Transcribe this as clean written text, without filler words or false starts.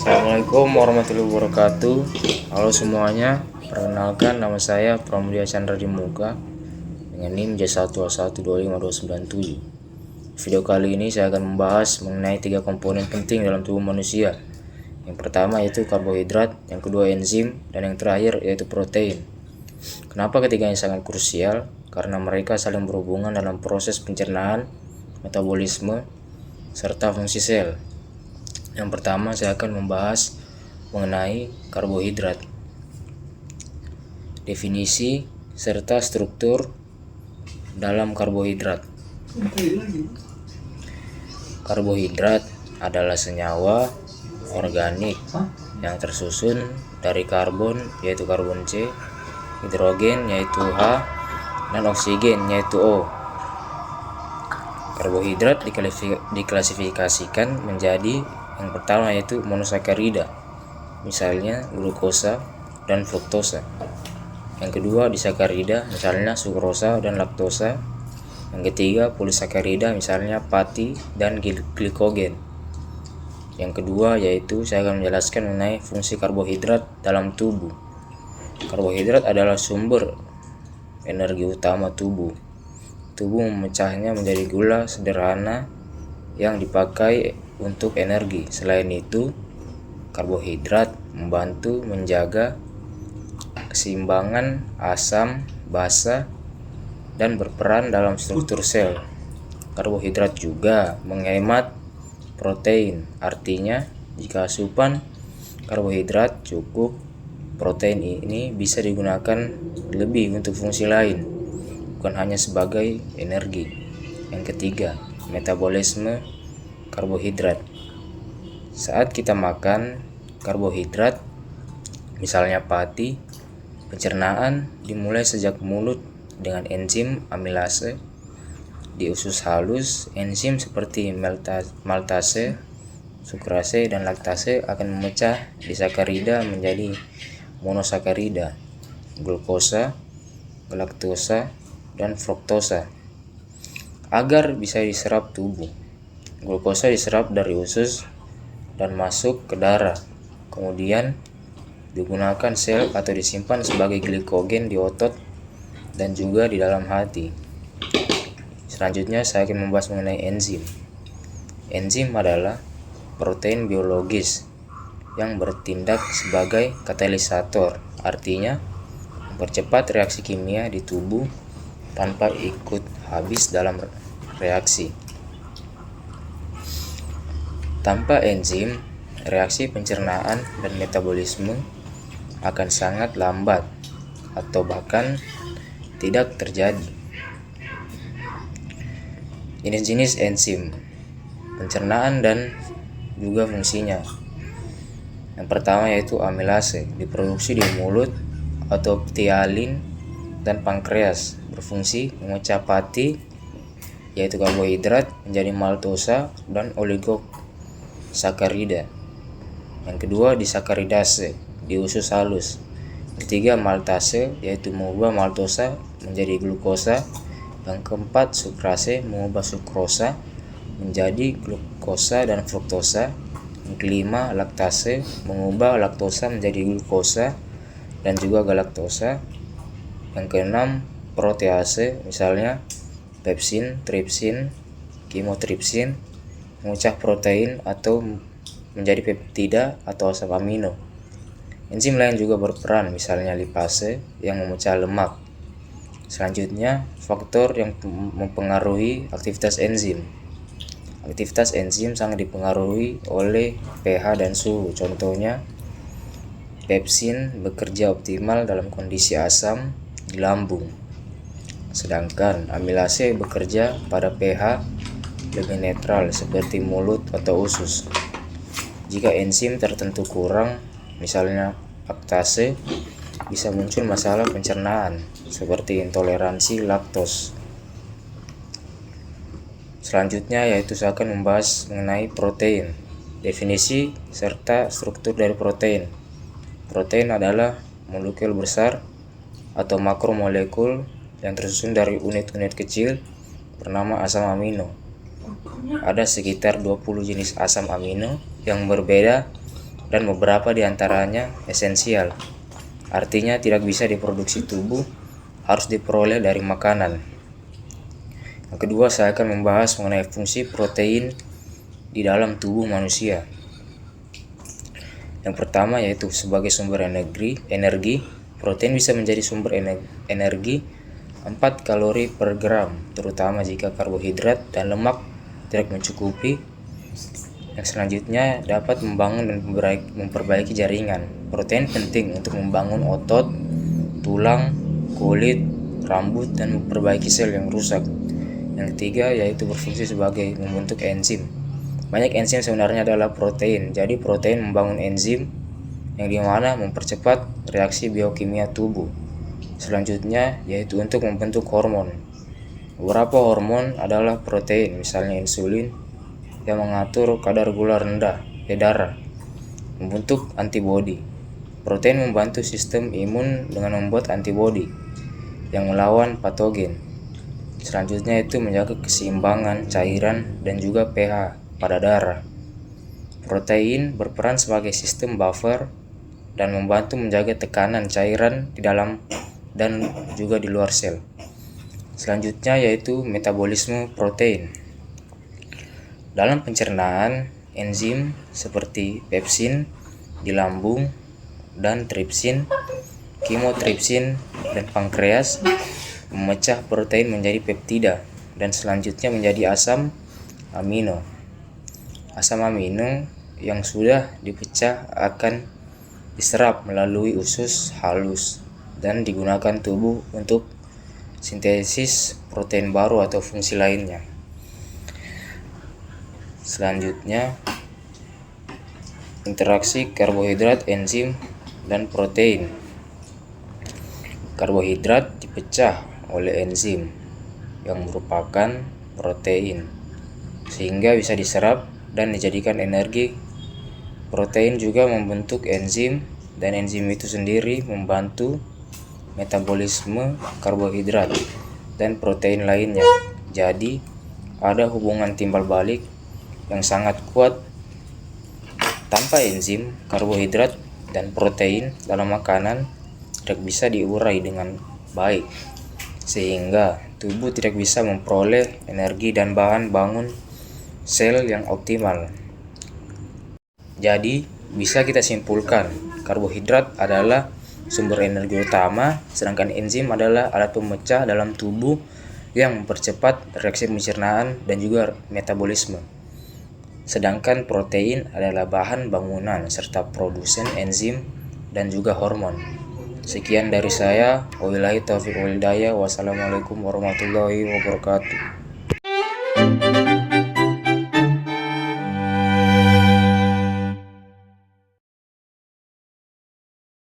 Assalamualaikum warahmatullahi wabarakatuh. Halo semuanya, perkenalkan nama saya Pramudia Chandra Dimuka dengan NIM J121252997. Video kali ini saya akan membahas mengenai 3 komponen penting dalam tubuh manusia. Yang pertama yaitu karbohidrat, yang kedua enzim, dan yang terakhir yaitu protein. Kenapa ketiganya sangat krusial? Karena mereka saling berhubungan dalam proses pencernaan, metabolisme, serta fungsi sel. Yang pertama saya akan membahas mengenai karbohidrat. Definisi serta struktur dalam karbohidrat. Karbohidrat adalah senyawa organik yang tersusun dari karbon yaitu karbon C, hidrogen yaitu H, dan oksigen yaitu O. Karbohidrat diklasifikasikan menjadi yang pertama yaitu monosakarida, misalnya glukosa dan fruktosa. Yang kedua disakarida, misalnya sukrosa dan laktosa. Yang ketiga polisakarida, misalnya pati dan glikogen. Yang kedua yaitu saya akan menjelaskan mengenai fungsi karbohidrat dalam tubuh. Karbohidrat adalah sumber energi utama tubuh. Tubuh memecahnya menjadi gula sederhana yang dipakai untuk energi. Selain itu, karbohidrat membantu menjaga keseimbangan asam, basa, dan berperan dalam struktur sel. Karbohidrat juga menghemat protein. Artinya, jika asupan karbohidrat cukup, protein ini bisa digunakan lebih untuk fungsi lain, bukan hanya sebagai energi. Yang ketiga, metabolisme karbohidrat. Saat kita makan karbohidrat, misalnya pati, pencernaan dimulai sejak mulut dengan enzim amilase. Di usus halus, enzim seperti maltase, sukrase, dan laktase akan memecah disakarida menjadi monosakarida, glukosa, galaktosa, dan fruktosa agar bisa diserap tubuh. Glukosa diserap dari usus dan masuk ke darah, kemudian digunakan sel atau disimpan sebagai glikogen di otot dan juga di dalam hati. Selanjutnya saya akan membahas mengenai enzim. Enzim adalah protein biologis yang bertindak sebagai katalisator, artinya mempercepat reaksi kimia di tubuh tanpa ikut habis dalam reaksi. Tanpa enzim, reaksi pencernaan dan metabolisme akan sangat lambat atau bahkan tidak terjadi. Jenis-jenis enzim, pencernaan dan juga fungsinya. Yang pertama yaitu amilase, diproduksi di mulut atau ptialin dan pankreas, berfungsi memecah pati yaitu karbohidrat menjadi maltosa dan oligosakarida. Yang kedua disakaridase di usus halus. Ketiga maltase yaitu mengubah maltosa menjadi glukosa. Yang keempat sukrase mengubah sukrosa menjadi glukosa dan fruktosa. Yang kelima laktase mengubah laktosa menjadi glukosa dan juga galaktosa. Yang keenam protease, misalnya pepsin, tripsin, kimotripsin, memecah protein atau menjadi peptida atau asam amino. Enzim lain juga berperan, misalnya lipase yang memecah lemak. Selanjutnya, faktor yang mempengaruhi aktivitas enzim. Aktivitas enzim sangat dipengaruhi oleh pH dan suhu. Contohnya, pepsin bekerja optimal dalam kondisi asam di lambung, sedangkan amilase bekerja pada pH lebih netral seperti mulut atau usus. Jika enzim tertentu kurang, misalnya laktase, bisa muncul masalah pencernaan seperti intoleransi laktos. Selanjutnya yaitu saya akan membahas mengenai protein, definisi serta struktur dari protein. Protein adalah molekul besar atau makromolekul yang tersusun dari unit-unit kecil bernama asam amino. Ada sekitar 20 jenis asam amino yang berbeda dan beberapa di antaranya esensial. Artinya tidak bisa diproduksi tubuh, harus diperoleh dari makanan. Yang kedua, saya akan membahas mengenai fungsi protein di dalam tubuh manusia. Yang pertama yaitu sebagai sumber energi. Protein bisa menjadi sumber energi 4 kalori per gram, terutama jika karbohidrat dan lemak tidak mencukupi. Yang selanjutnya dapat membangun dan memperbaiki jaringan. Protein penting untuk membangun otot, tulang, kulit, rambut, dan memperbaiki sel yang rusak. Yang ketiga yaitu berfungsi sebagai membentuk enzim. Banyak enzim sebenarnya adalah protein. Jadi protein membangun enzim yang dimana mempercepat reaksi biokimia tubuh. Selanjutnya yaitu untuk membentuk hormon. Beberapa hormon adalah protein, misalnya insulin yang mengatur kadar gula rendah di darah, membentuk antibodi. Protein membantu sistem imun dengan membuat antibodi yang melawan patogen. Selanjutnya itu menjaga keseimbangan cairan dan juga pH pada darah. Protein berperan sebagai sistem buffer dan membantu menjaga tekanan cairan di dalam dan juga di luar sel. Selanjutnya yaitu metabolisme protein. Dalam pencernaan, enzim seperti pepsin di lambung dan tripsin, kimotripsin, dan pankreas memecah protein menjadi peptida dan selanjutnya menjadi asam amino. Asam amino yang sudah dipecah akan diserap melalui usus halus dan digunakan tubuh untuk sintesis protein baru atau fungsi lainnya. Selanjutnya, interaksi karbohidrat, enzim, dan protein. Karbohidrat dipecah oleh enzim yang merupakan protein sehingga bisa diserap dan dijadikan energi. Protein juga membentuk enzim dan enzim itu sendiri membantu metabolisme karbohidrat dan protein lainnya. Jadi ada hubungan timbal balik yang sangat kuat. Tanpa enzim, karbohidrat, dan protein dalam makanan tidak bisa diurai dengan baik, sehingga tubuh tidak bisa memperoleh energi dan bahan bangun sel yang optimal. Jadi, bisa kita simpulkan, karbohidrat adalah sumber energi utama, sedangkan enzim adalah alat pemecah dalam tubuh yang mempercepat reaksi pencernaan dan juga metabolisme. Sedangkan protein adalah bahan bangunan serta produsen enzim dan juga hormon. Sekian dari saya. Wabillahi taufiq wal hidayah. Wassalamualaikum warahmatullahi wabarakatuh.